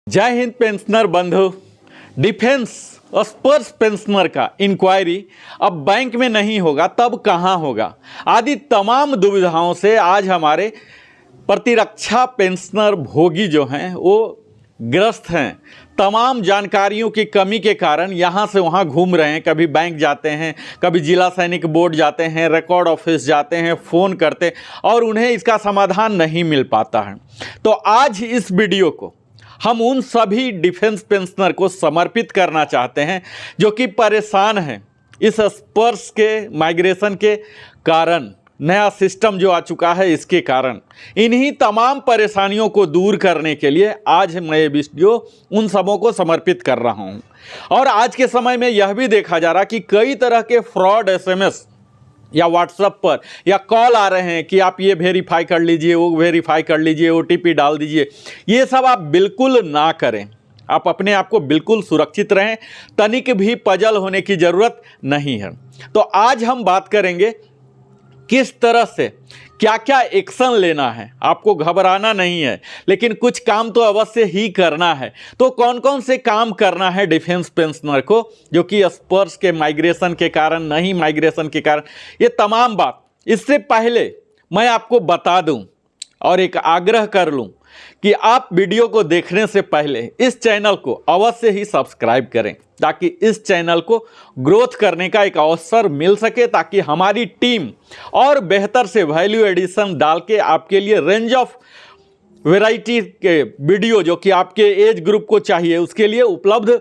जय हिंद पेंशनर बंधु। डिफेंस स्पर्श पेंशनर का इंक्वायरी अब बैंक में नहीं होगा तब कहां होगा, आदि तमाम दुविधाओं से आज हमारे प्रतिरक्षा पेंशनर भोगी जो हैं वो ग्रस्त हैं। तमाम जानकारियों की कमी के कारण यहाँ से वहाँ घूम रहे हैं। कभी बैंक जाते हैं, कभी जिला सैनिक बोर्ड जाते हैं, रिकॉर्ड ऑफिस जाते हैं, फ़ोन करते और उन्हें इसका समाधान नहीं मिल पाता है। तो आज इस वीडियो को हम उन सभी डिफेंस पेंशनर को समर्पित करना चाहते हैं जो कि परेशान हैं इस स्पर्श के माइग्रेशन के कारण, नया सिस्टम जो आ चुका है इसके कारण। इन्हीं तमाम परेशानियों को दूर करने के लिए आज मैं ये वीडियो उन सबों को समर्पित कर रहा हूं। और आज के समय में यह भी देखा जा रहा कि कई तरह के फ्रॉड एसएमएस या व्हाट्सएप पर या कॉल आ रहे हैं कि आप ये वेरीफाई कर लीजिए, वो वेरीफाई कर लीजिए, ओटीपी डाल दीजिए। ये सब आप बिल्कुल ना करें। आप अपने आप को बिल्कुल सुरक्षित रहें, तनिक भी पजल होने की ज़रूरत नहीं है। तो आज हम बात करेंगे किस तरह से क्या क्या एक्शन लेना है। आपको घबराना नहीं है, लेकिन कुछ काम तो अवश्य ही करना है। तो कौन कौन से काम करना है डिफेंस पेंशनर को जो कि स्पर्श के माइग्रेशन के कारण, नहीं माइग्रेशन के कारण, ये तमाम बात। इससे पहले मैं आपको बता दूं और एक आग्रह कर लूं कि आप वीडियो को देखने से पहले इस चैनल को अवश्य ही सब्सक्राइब करें ताकि इस चैनल को ग्रोथ करने का एक अवसर मिल सके, ताकि हमारी टीम और बेहतर से वैल्यू एडिशन डाल के आपके लिए रेंज ऑफ वैरायटी के वीडियो जो कि आपके एज ग्रुप को चाहिए उसके लिए उपलब्ध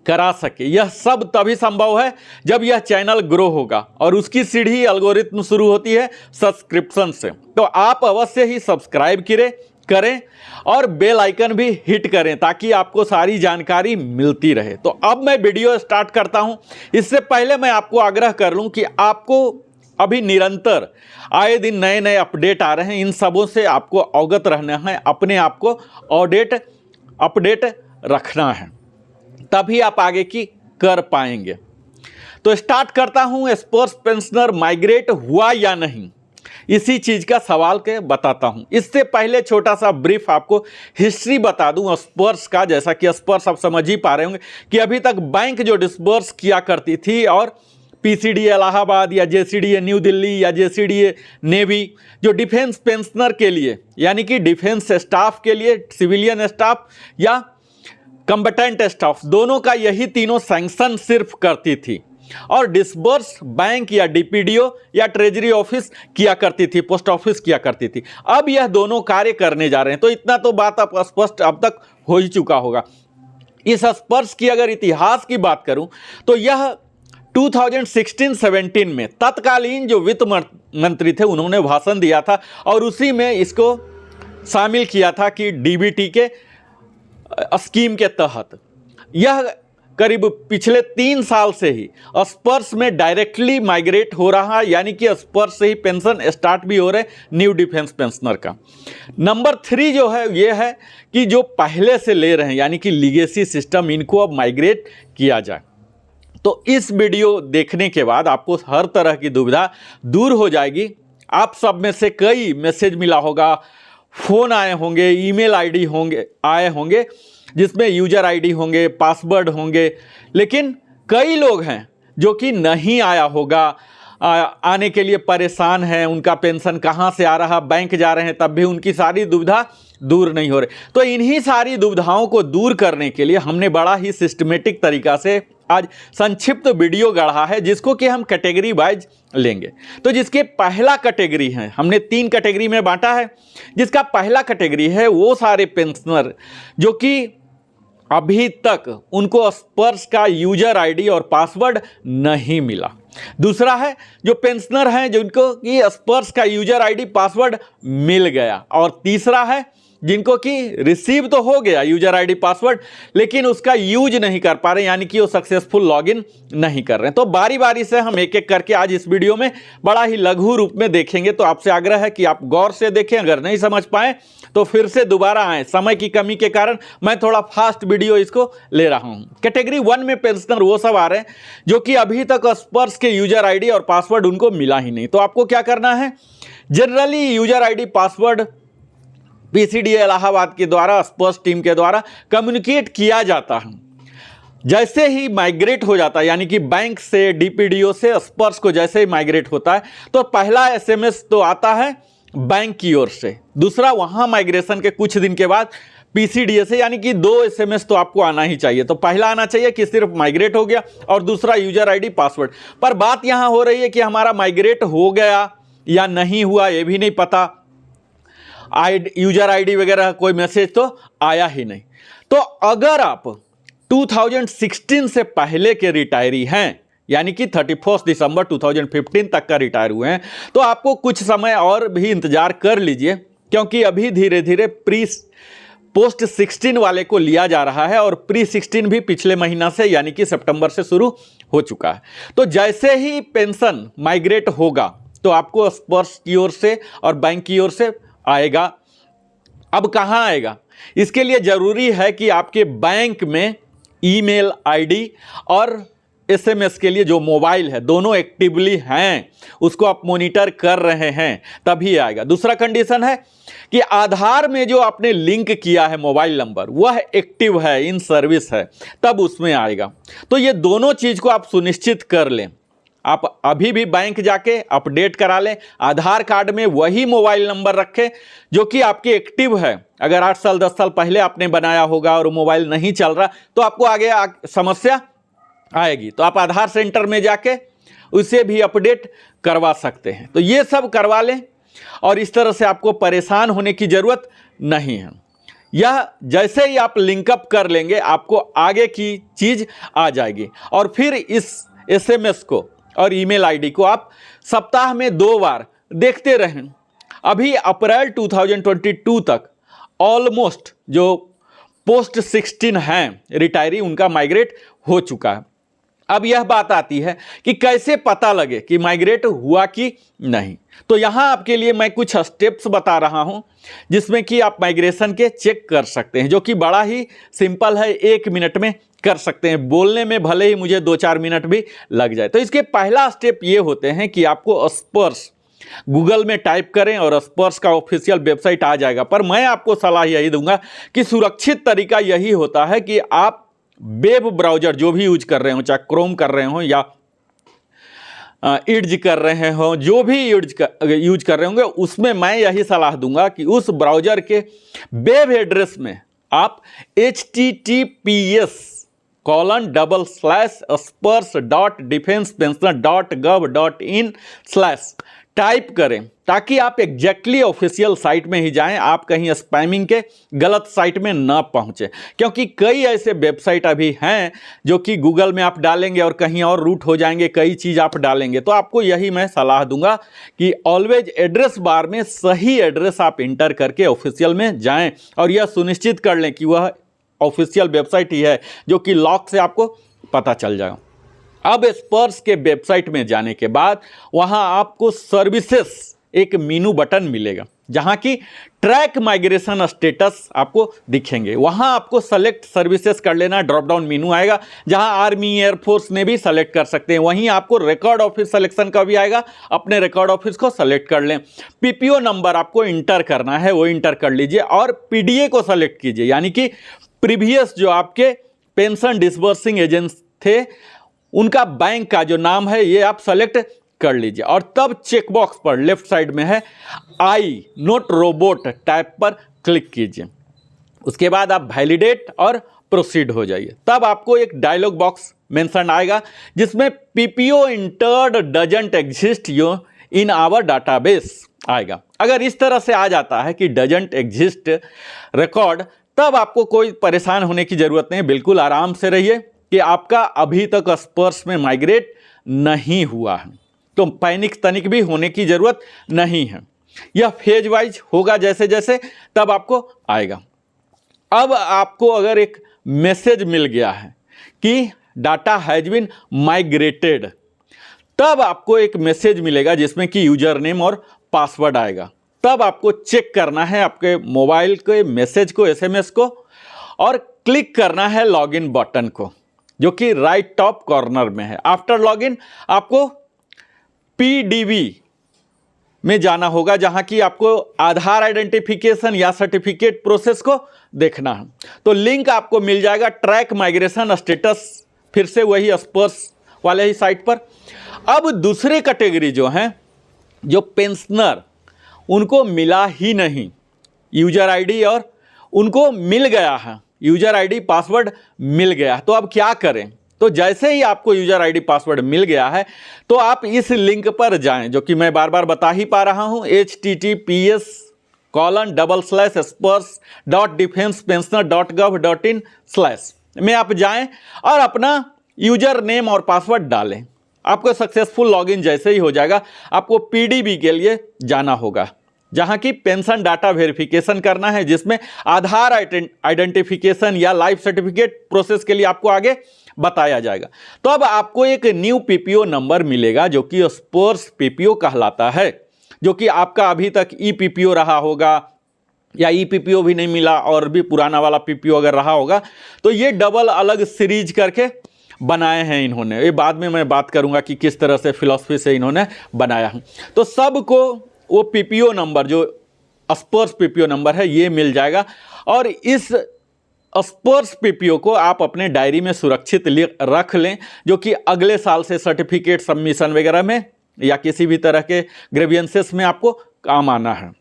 करा सके। यह सब तभी संभव है जब यह चैनल ग्रो होगा और उसकी सीढ़ी एल्गोरिथम शुरू होती है सब्सक्रिप्शन से। तो आप अवश्य ही सब्सक्राइब करें और बेल आइकन भी हिट करें ताकि आपको सारी जानकारी मिलती रहे। तो अब मैं वीडियो स्टार्ट करता हूं। इससे पहले मैं आपको आग्रह कर लूं कि आपको अभी निरंतर आए दिन नए नए अपडेट आ रहे हैं, इन सबों से आपको अवगत रहना है, अपने आप को अपडेट रखना है, तभी आप आगे की कर पाएंगे। तो स्टार्ट करता हूं। स्पर्श पेंशनर माइग्रेट हुआ या नहीं, इसी चीज का सवाल के बताता हूं। इससे पहले छोटा सा ब्रीफ आपको हिस्ट्री बता दूं स्पर्श का। जैसा कि स्पर्श आप समझ ही पा रहे होंगे कि अभी तक बैंक जो डिस्बर्स किया करती थी और पीसीडीए इलाहाबाद या जेसीडीए न्यू दिल्ली या जेसीडीए नेवी जो डिफेंस पेंशनर के लिए, यानी कि डिफेंस स्टाफ के लिए, सिविलियन स्टाफ या कम्बटेंट स्टाफ, दोनों का यही तीनों सैंक्शन सिर्फ करती थी और डिस्बर्स बैंक या डीपीडीओ या ट्रेजरी ऑफिस किया करती थी, पोस्ट ऑफिस किया करती थी। अब यह दोनों कार्य करने जा रहे हैं। तो इतना तो बात आप स्पष्ट अब तक हो ही चुका होगा। इस स्पर्श की अगर इतिहास की बात करूं तो यह 2016-17 में तत्कालीन जो वित्त मंत्री थे उन्होंने भाषण दिया था और उसी में इसको शामिल किया था कि डीबीटी के स्कीम के तहत। यह करीब पिछले 3 साल से ही स्पर्श में डायरेक्टली माइग्रेट हो रहा है, यानी कि स्पर्श से ही पेंशन स्टार्ट भी हो रहे न्यू डिफेंस पेंशनर का। नंबर 3 जो है ये है कि जो पहले से ले रहे हैं, यानी कि लीगेसी सिस्टम, इनको अब माइग्रेट किया जाए। तो इस वीडियो देखने के बाद आपको हर तरह की दुविधा दूर हो जाएगी। आप सब में से कई मैसेज मिला होगा, फ़ोन आए होंगे, ईमेल आईडी आए होंगे जिसमें यूजर आईडी होंगे, पासवर्ड होंगे, लेकिन कई लोग हैं जो कि नहीं आया होगा, आने के लिए परेशान हैं, उनका पेंशन कहाँ से आ रहा, बैंक जा रहे हैं तब भी उनकी सारी दुविधा दूर नहीं हो रही। तो इन्हीं सारी दुविधाओं को दूर करने के लिए हमने बड़ा ही सिस्टमेटिक तरीका से आज संक्षिप्त वीडियो गढ़ा है जिसको कि हम कैटेगरी वाइज लेंगे। तो जिसके पहला कैटेगरी है, हमने 3 कैटेगरी में बांटा है। जिसका पहला कैटेगरी है वो सारे पेंशनर जो कि अभी तक उनको स्पर्श का यूजर आईडी और पासवर्ड नहीं मिला। दूसरा है जो पेंशनर हैं जिनको कि स्पर्श का यूजर आईडी पासवर्ड मिल गया। और तीसरा है जिनको कि रिसीव तो हो गया यूजर आईडी पासवर्ड, लेकिन उसका यूज नहीं कर पा रहे, यानी कि वो सक्सेसफुल लॉगिन नहीं कर रहे हैं। तो बारी बारी से हम एक एक करके आज इस वीडियो में बड़ा ही लघु रूप में देखेंगे। तो आपसे आग्रह है कि आप गौर से देखें, अगर नहीं समझ पाए तो फिर से दोबारा आए। समय की कमी के कारण मैं थोड़ा फास्ट वीडियो इसको ले रहा हूं। कैटेगरी 1 में पेंशनर वो सब आ रहे हैं जो कि अभी तक स्पर्श के यूजर आईडी और पासवर्ड उनको मिला ही नहीं। तो आपको क्या करना है, generally user ID password PCDA Allahabad के द्वारा, स्पर्श टीम के द्वारा कम्युनिकेट किया जाता है। जैसे ही माइग्रेट हो जाता है, यानी कि बैंक से, डीपीडीओ से स्पर्श को जैसे ही माइग्रेट होता है, तो पहला एसएमएस तो आता है बैंक की ओर से, दूसरा वहां माइग्रेशन के कुछ दिन के बाद पीसीडीए से, यानी कि 2 एसएमएस तो आपको आना ही चाहिए। तो पहला आना चाहिए कि सिर्फ माइग्रेट हो गया, और दूसरा यूजर आईडी पासवर्ड। पर बात यहां हो रही है कि हमारा माइग्रेट हो गया या नहीं हुआ ये भी नहीं पता, यूजर आईडी वगैरह कोई मैसेज तो आया ही नहीं। तो अगर आप 2016 से पहले के रिटायरी हैं, यानी कि 31 दिसंबर 2015 तक का रिटायर हुए हैं, तो आपको कुछ समय और भी इंतजार कर लीजिए, क्योंकि अभी धीरे धीरे पोस्ट 16 वाले को लिया जा रहा है, और प्री 16 भी पिछले महीना से, यानी कि सितंबर से शुरू हो चुका है। तो जैसे ही पेंशन माइग्रेट होगा तो आपको स्पर्श की ओर से और बैंक की ओर से आएगा। अब कहां आएगा, इसके लिए जरूरी है कि आपके बैंक में ईमेल आईडी और एसएमएस के लिए जो मोबाइल है दोनों एक्टिवली हैं, उसको आप मॉनिटर कर रहे हैं, तभी आएगा। दूसरा कंडीशन है कि आधार में जो आपने लिंक किया है मोबाइल नंबर वह एक्टिव है, इन सर्विस है, तब उसमें आएगा। तो ये दोनों चीज को आप सुनिश्चित कर लें। आप अभी भी बैंक जाके अपडेट करा लें, आधार कार्ड में वही मोबाइल नंबर रखें जो कि आपके एक्टिव है। अगर 8 साल 10 साल पहले आपने बनाया होगा और मोबाइल नहीं चल रहा तो आपको आगे समस्या आएगी, तो आप आधार सेंटर में जाके उसे भी अपडेट करवा सकते हैं। तो ये सब करवा लें, और इस तरह से आपको परेशान होने की जरूरत नहीं है। यह जैसे ही आप लिंकअप कर लेंगे आपको आगे की चीज आ जाएगी, और फिर इस एसएमएस को और ईमेल आईडी को आप सप्ताह में 2 बार देखते रहें। अभी अप्रैल 2022 तक ऑलमोस्ट जो पोस्ट 16 हैं रिटायरी, उनका माइग्रेट हो चुका है। अब यह बात आती है कि कैसे पता लगे कि माइग्रेट हुआ कि नहीं। तो यहां आपके लिए मैं कुछ स्टेप्स बता रहा हूं जिसमें कि आप माइग्रेशन के चेक कर सकते हैं, जो कि बड़ा ही सिंपल है, 1 मिनट में कर सकते हैं। बोलने में भले ही मुझे 2-4 मिनट भी लग जाए। तो इसके पहला स्टेप ये होते हैं कि आपको स्पर्श गूगल में टाइप करें और स्पर्श का ऑफिशियल वेबसाइट आ जाएगा। पर मैं आपको सलाह यही दूंगा कि सुरक्षित तरीका यही होता है कि आप वेब ब्राउजर जो भी यूज कर रहे हो, चाहे क्रोम कर रहे हो या इड्ज कर रहे हो, जो भी यूज कर रहे होंगे, उसमें मैं यही सलाह दूंगा कि उस ब्राउजर के वेब एड्रेस में आप https://spurs.defensepensioner.gov.in/ टाइप करें, ताकि आप एग्जैक्टली ऑफिशियल साइट में ही जाएं, आप कहीं स्पैमिंग के गलत साइट में ना पहुंचे। क्योंकि कई ऐसे वेबसाइट अभी हैं जो कि गूगल में आप डालेंगे और कहीं और रूट हो जाएंगे, कई चीज़ आप डालेंगे। तो आपको यही मैं सलाह दूंगा कि ऑलवेज एड्रेस बार में सही एड्रेस आप इंटर करके ऑफिशियल में जाएं, और यह सुनिश्चित कर लें कि वह ऑफिशियल वेबसाइट ही है, जो कि लॉक से आपको पता चल जाएगा। अब स्पर्श के वेबसाइट में जाने के बाद वहां आपको सर्विसेज एक मेनू बटन मिलेगा, जहां की ट्रैक माइग्रेशन स्टेटस आपको दिखेंगे। वहां आपको सेलेक्ट सर्विसेज कर लेना, ड्रॉप डाउन मेनू आएगा, जहां आर्मी एयरफोर्स ने भी सेलेक्ट कर सकते हैं। वहीं आपको रिकॉर्ड ऑफिस सिलेक्शन का भी आएगा, अपने रिकॉर्ड ऑफिस को सेलेक्ट कर लें। पीपीओ नंबर आपको इंटर करना है, वो इंटर कर लीजिए, और पीडीए को सेलेक्ट कीजिए, यानी कि प्रीवियस जो आपके पेंशन डिसबर्सिंग एजेंट थे उनका बैंक का जो नाम है ये आप सेलेक्ट कर लीजिए, और तब चेकबॉक्स पर लेफ्ट साइड में है आई नोट रोबोट टाइप पर क्लिक कीजिए। उसके बाद आप वैलिडेट और प्रोसीड हो जाइए। तब आपको एक डायलॉग बॉक्स मेंशन आएगा जिसमें PPO entered doesn't exist in our database आएगा। अगर इस तरह से आ जाता है कि डजंट एग्जिस्ट रिकॉर्ड, तब आपको कोई परेशान होने की जरूरत नहीं, बिल्कुल आराम से रहिए कि आपका अभी तक स्पर्श में माइग्रेट नहीं हुआ है। तो पैनिक तनिक भी होने की जरूरत नहीं है, यह फेज वाइज होगा जैसे जैसे, तब आपको आएगा। अब आपको अगर एक मैसेज मिल गया है कि डाटा हैज बीन माइग्रेटेड, तब आपको एक मैसेज मिलेगा जिसमें कि यूजर नेम और पासवर्ड आएगा। तब आपको चेक करना है आपके मोबाइल के मैसेज को, एसएमएस को, और क्लिक करना है लॉगिन बटन को, जो कि राइट टॉप कॉर्नर में है। आफ्टर लॉगिन आपको पीडीवी में जाना होगा, जहां की आपको आधार आइडेंटिफिकेशन या सर्टिफिकेट प्रोसेस को देखना है। तो लिंक आपको मिल जाएगा ट्रैक माइग्रेशन स्टेटस, फिर से वही स्पर्श वाले ही साइट पर। अब दूसरे कैटेगरी जो हैं, जो पेंशनर, उनको मिला ही नहीं यूजर आईडी, और उनको मिल गया है यूजर आईडी पासवर्ड मिल गया, तो अब क्या करें? तो जैसे ही आपको यूजर आईडी पासवर्ड मिल गया है तो आप इस लिंक पर जाएं, जो कि मैं बार बार बता ही पा रहा हूं, https://spurs.defensepensioner.gov.in/ में आप जाएं और अपना यूजर नेम और पासवर्ड डालें। आपको सक्सेसफुल लॉगिन जैसे ही हो जाएगा, आपको पीडीबी के लिए जाना होगा, जहां की पेंशन डाटा वेरिफिकेशन करना है, जिसमें आधार आइडेंटिफिकेशन या लाइफ सर्टिफिकेट प्रोसेस के लिए आपको आगे बताया जाएगा। तो अब आपको एक न्यू पीपीओ नंबर मिलेगा, जो कि स्पर्श पीपीओ कहलाता है, जो कि आपका अभी तक ई पीपीओ रहा होगा, या ई पीपीओ भी नहीं मिला और भी पुराना वाला पीपीओ अगर रहा होगा, तो ये डबल अलग सीरीज करके बनाए हैं इन्होंने। ये बाद में मैं बात करूंगा कि किस तरह से फिलॉसफी से इन्होंने बनाया है। तो सबको वो पीपीओ नंबर, जो स्पर्श पीपीओ नंबर है, ये मिल जाएगा, और इस स्पर्श पीपीओ को आप अपने डायरी में सुरक्षित रख लें, जो कि अगले साल से सर्टिफिकेट सबमिशन वगैरह में या किसी भी तरह के ग्रेवियंसेस में आपको काम आना है।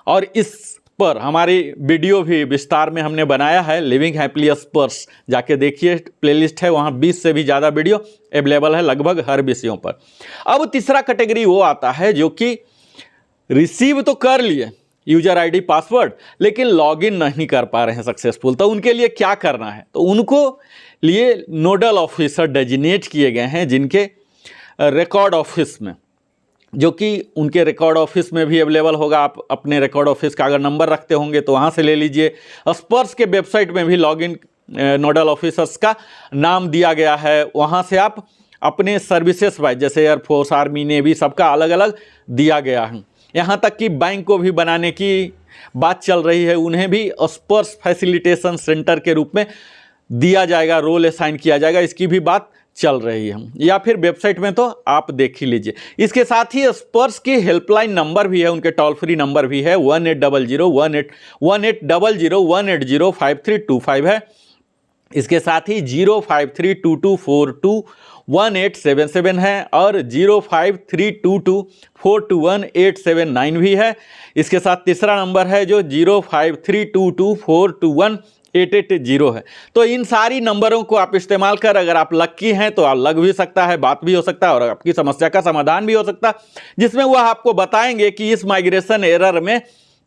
और इस पर हमारी वीडियो भी विस्तार में हमने बनाया है, लिविंग हैप्पीली स्पर्श, जाके देखिए, प्लेलिस्ट है, वहाँ 20 से भी ज़्यादा वीडियो अवेलेबल है लगभग हर विषयों पर। अब तीसरा कैटेगरी वो आता है जो कि रिसीव तो कर लिए यूजर आईडी पासवर्ड, लेकिन लॉगिन नहीं कर पा रहे हैं सक्सेसफुल। तो उनके लिए क्या करना है? तो उनको लिए नोडल ऑफिसर डेजिनेट किए गए हैं, जिनके रिकॉर्ड ऑफिस में, जो कि उनके रिकॉर्ड ऑफिस में भी अवेलेबल होगा। आप अपने रिकॉर्ड ऑफिस का अगर नंबर रखते होंगे तो वहाँ से ले लीजिए। स्पर्श के वेबसाइट में भी लॉगिन नोडल ऑफिसर्स का नाम दिया गया है, वहाँ से आप अपने सर्विसेज वाइज, जैसे एयरफोर्स, आर्मी, नेवी, सबका अलग अलग दिया गया है। यहाँ तक कि बैंक को भी बनाने की बात चल रही है, उन्हें भी स्पर्श फैसिलिटेशन सेंटर के रूप में दिया जाएगा, रोल असाइन किया जाएगा, इसकी भी बात चल रही है, या फिर वेबसाइट में तो आप देख ही लीजिए। इसके साथ ही स्पर्श की हेल्पलाइन नंबर भी है, उनके टोल फ्री नंबर भी है, 1800-1800-5325 है। इसके साथ ही 0532242187 है और 0532242187 भी है। इसके साथ तीसरा नंबर है जो 0532242188 है। तो इन सारी नंबरों को आप इस्तेमाल कर, अगर आप लक्की हैं तो आप लग भी सकता है, बात भी हो सकता है और आपकी समस्या का समाधान भी हो सकता है, जिसमें वह आपको बताएंगे कि इस माइग्रेशन एरर में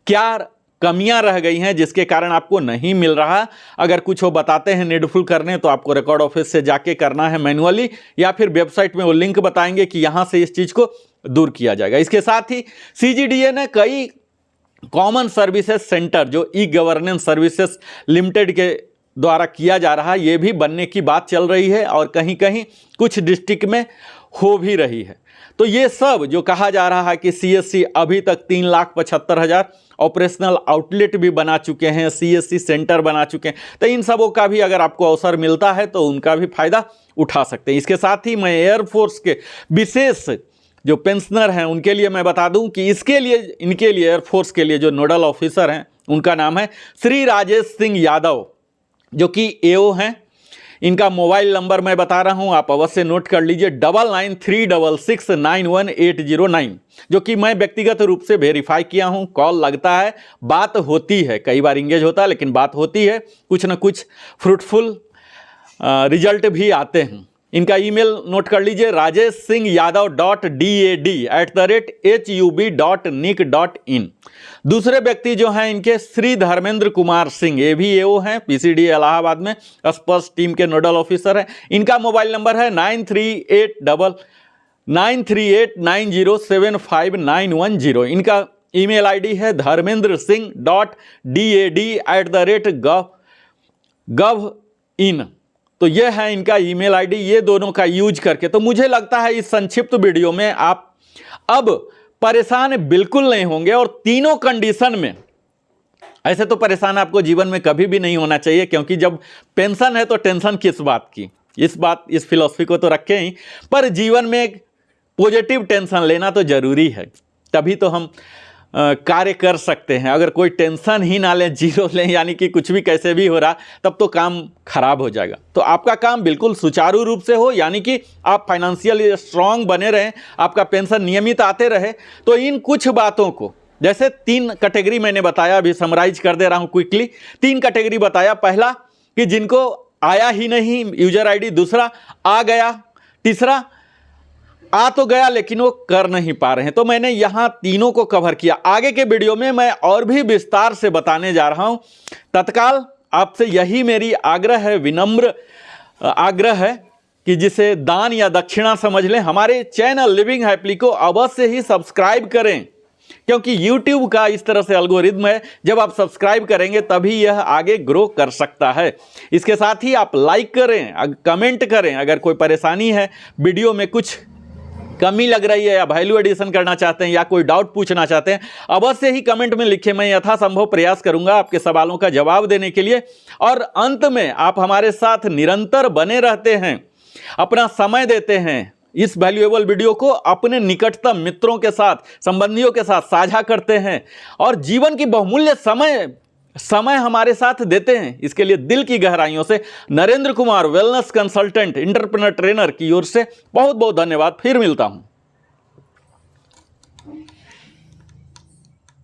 क्या कमियां रह गई हैं जिसके कारण आपको नहीं मिल रहा। अगर कुछ वो बताते हैं नीडफुल करने, तो आपको रिकॉर्ड ऑफिस से जाके करना है मैन्युअली, या फिर वेबसाइट में वो लिंक बताएंगे कि यहां से इस चीज को दूर किया जाएगा। इसके साथ ही सीजीडीए ने कई कॉमन सर्विसेज सेंटर, जो ई गवर्नेंस सर्विसेज लिमिटेड के द्वारा किया जा रहा है, ये भी बनने की बात चल रही है और कहीं कहीं कुछ डिस्ट्रिक्ट में हो भी रही है। तो ये सब जो कहा जा रहा है कि सीएससी अभी तक 3,75,000 ऑपरेशनल आउटलेट भी बना चुके हैं, सीएससी सेंटर बना चुके हैं, तो इन सबों का भी अगर आपको अवसर मिलता है तो उनका भी फायदा उठा सकते हैं। इसके साथ ही मैं एयरफोर्स के विशेष जो पेंशनर हैं उनके लिए मैं बता दूं कि इनके लिए एयरफोर्स के लिए जो नोडल ऑफिसर हैं उनका नाम है श्री राजेश सिंह यादव, जो कि एओ हैं। इनका मोबाइल नंबर मैं बता रहा हूं, आप अवश्य नोट कर लीजिए, 9936691809, जो कि मैं व्यक्तिगत रूप से वेरीफाई किया हूं। कॉल लगता है, बात होती है, कई बार इंगेज होता है, लेकिन बात होती है, कुछ ना कुछ फ्रूटफुल रिजल्ट भी आते हैं। इनका ईमेल नोट कर लीजिए, rajesh.dad@hub.nic.in। दूसरे व्यक्ति जो हैं इनके श्री धर्मेंद्र कुमार सिंह, ये भी एओ हैं, पीसीडी इलाहाबाद में स्पर्श टीम के नोडल ऑफिसर हैं। इनका मोबाइल नंबर है 9389075910। इनका ईमेल आईडी है dharmendra.dad@gov.in। तो ये है इनका ईमेल आईडी। ये दोनों का यूज करके, तो मुझे लगता है इस संक्षिप्त वीडियो में आप अब परेशान बिल्कुल नहीं होंगे। और तीनों कंडीशन में, ऐसे तो परेशान आपको जीवन में कभी भी नहीं होना चाहिए, क्योंकि जब पेंशन है तो टेंशन किस बात की, इस फिलॉसफी को तो रखें ही, पर जीवन में एक पॉजिटिव टेंशन लेना तो जरूरी है। तभी तो हम कार्य कर सकते हैं। अगर कोई टेंशन ही ना लें, जीरो लें, यानी कि कुछ भी कैसे भी हो रहा, तब तो काम खराब हो जाएगा। तो आपका काम बिल्कुल सुचारू रूप से हो, यानी कि आप फाइनेंशियली स्ट्रांग बने रहें, आपका पेंशन नियमित आते रहे। तो इन कुछ बातों को, जैसे 3 कैटेगरी मैंने बताया, अभी समराइज कर दे रहा हूं क्विकली। 3 कैटेगरी बताया। पहला कि जिनको आया ही नहीं यूजर आईडी, दूसरा आ गया, तीसरा आ तो गया लेकिन वो कर नहीं पा रहे हैं। तो मैंने यहां तीनों को कवर किया। आगे के वीडियो में मैं और भी विस्तार से बताने जा रहा हूं। तत्काल आपसे यही मेरी आग्रह है, विनम्र आग्रह है कि जिसे दान या दक्षिणा समझ लें, हमारे चैनल लिविंग हैप्पीली को अवश्य ही सब्सक्राइब करें, क्योंकि YouTube का इस तरह से एल्गोरिदम है, जब आप सब्सक्राइब करेंगे तभी यह आगे ग्रो कर सकता है। इसके साथ ही आप लाइक करें, कमेंट करें। अगर कोई परेशानी है, वीडियो में कुछ कमी लग रही है या वैल्यू एडिशन करना चाहते हैं या कोई डाउट पूछना चाहते हैं, अवश्य ही कमेंट में लिखें। मैं यथासंभव प्रयास करूंगा आपके सवालों का जवाब देने के लिए। और अंत में आप हमारे साथ निरंतर बने रहते हैं, अपना समय देते हैं, इस वैल्यूएबल वीडियो को अपने निकटतम मित्रों के साथ, संबंधियों के साथ साझा करते हैं और जीवन की बहुमूल्य समय हमारे साथ देते हैं, इसके लिए दिल की गहराइयों से Narendra Kumar, wellness consultant, entrepreneur trainer की ओर से बहुत बहुत धन्यवाद। फिर मिलता हूं।